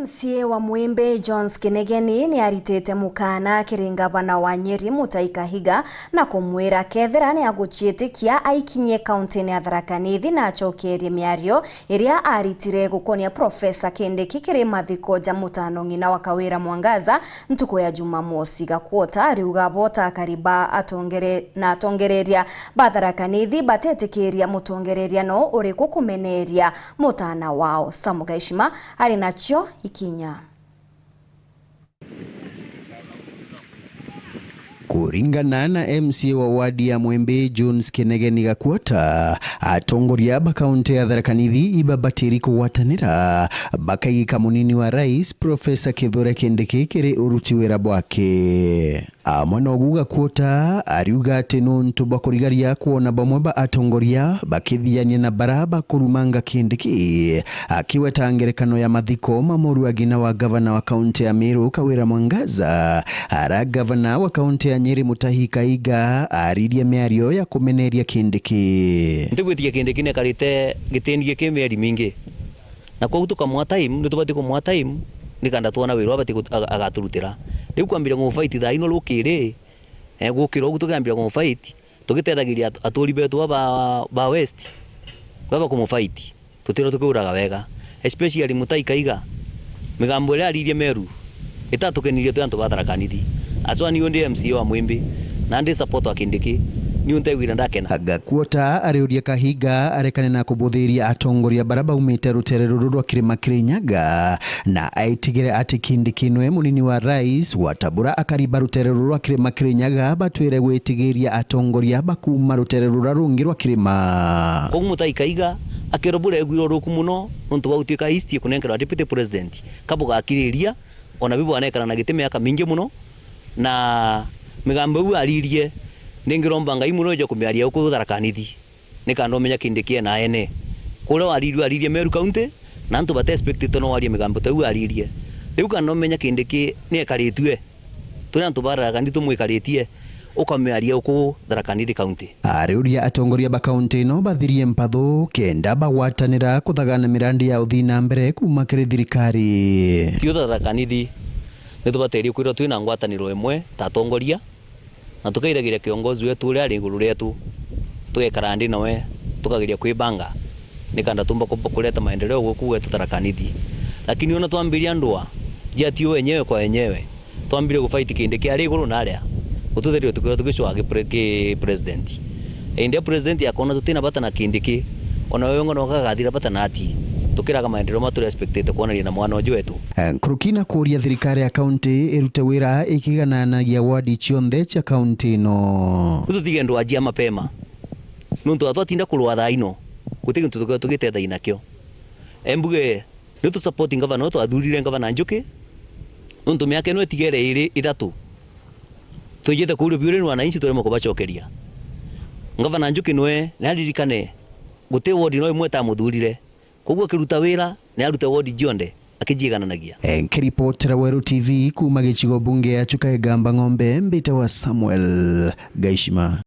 MCA wa Mwembe Jones Kinegeni ni aritete mukana kiringa bana wa Nyeri Mutahi Kahiga na kumwira kethira ni aguchietikia aikinye kaunti ya Tharaka Nithi na acokerie miario iria aritire gukonia Profesa Kindiki kiri mathiko ja mutano ng'ina wa Kawira Mwangaza ntuko ya Jumamosi gakuota riuga bota kariba atongereria ba Tharaka Nithi batetikiria mutongereria no uriku kumeneria mutana wao. Samugaishima ari nacho ikinya. Kuringana na MCA wa wadi ya Mwembe Jones Kinegeni gakuota atongoria ba kaunti ya Tharaka Nithi ibabatiri kuwatanira bakaika munini wa rais Profesa Kithure Kindiki kiri uruti wira bwake. Mwana oguga kuota ariuga ati nuntu bakurigaria kuona bamwe ba atongoria bakithiania na baraba kurumanga Kindiki akiweta ngerekano ya mathiko mamoru agina wa gavana wa kaunti ya Meru Kawira Mwangaza ara gavana wa kaunti ya Nyeri Mutahi Kahiga ariria miario ya kumeneria Kindiki. Ntigwitia Kindiki ne karite gitenie ke miari mingi na kwa gutuka mwa time nitubati ko mwa time nikanda tuona wiro abati agaturutira riu kwambira ngo fight tha ino rukire gukiro gutugambira ngo fight tugitethagiria aturi betu ba west baba ko fight tutiro tukuraga wega especially Mutahi Kahiga migambo ile aririe Meru itatukenirie tu antu ba Tharaka Nithi aswa ni onde MCA wa Mwembe na ndi support wa Kindiki ni untewira ndakena. Gakuota ariuria Kahiga arekane na kubuthiria atongoria baraba umite rutere ruru rwa kirima Kirinyaga na aitigire ati Kindiki nwe munini wa rais watabura akariba rutere ruru rwa kirima Kirinyaga batwire gwitigiria atongoria bakuma rutere ruru rungi rwa kirima. Ko Mutahi Kahiga akirobura egwiro roku muno nuntu bautika history kunenkera deputy president kabuga akiriria ona bibo anekana na giteme aka mingi muno na migambo u aririe ningiromba ngai muno jo kumiaria uko Tharaka Nithi nikando menya Kindiki na ene kuro aririe Meru county na ntu bate expect no arie migambo tau aririe riu kando menya Kindiki ni ekaritwe tuna ntu Tharaka Nithi tumwikaritie ukamiaria uko Tharaka Nithi county. Ariuria atongoria ba county no bathirie mpatho kenda bawatanira kuthagana mirandi ya uthina mbere kuma kiri thirikari. Tio Tharaka Nithi nitubateria kwira twina ngwataniro emwe tatongoria na tukairagiria kiongozi wetu uri ari nguru retu tuekara ndi nawe tukagiria kwibanga nikanda tumba kuleta maendeleo guku wetu Tharaka Nithi lakini ona twambiria ndwa jatio wenyewe kwa wenyewe twambire gufight Kindiki ari iguru na aria ututherio tukio tukishwa president ende president yakona tutina bata na Kindiki ona wewe ngono kagathira bata nati tukiraga maendeleo matu respected kuonaria na mwana ojo wetu. Kurukina kuria thirikari ya county irute wira ikigana ya wadi cionthe cha county no tutige ndo ajia mapema nuntu atwatinda kulwa tha ino gutige ntu tugitetha inakio embuge nitu supporting governor to athurire governor Njuki nuntu miake no etigere iri ithatu tujete kuru biure ni wananchi turemo kubacokeria governor Njuki noe naririkane gute ward no imwe ta muthurire kogwo kiruta wira ni arute ward jionde akijigananagia. Kiripotera Weru TV kuma gicigo bunge ya Chukaigamba Ng'ombe mbita wa Samuel Gaishima.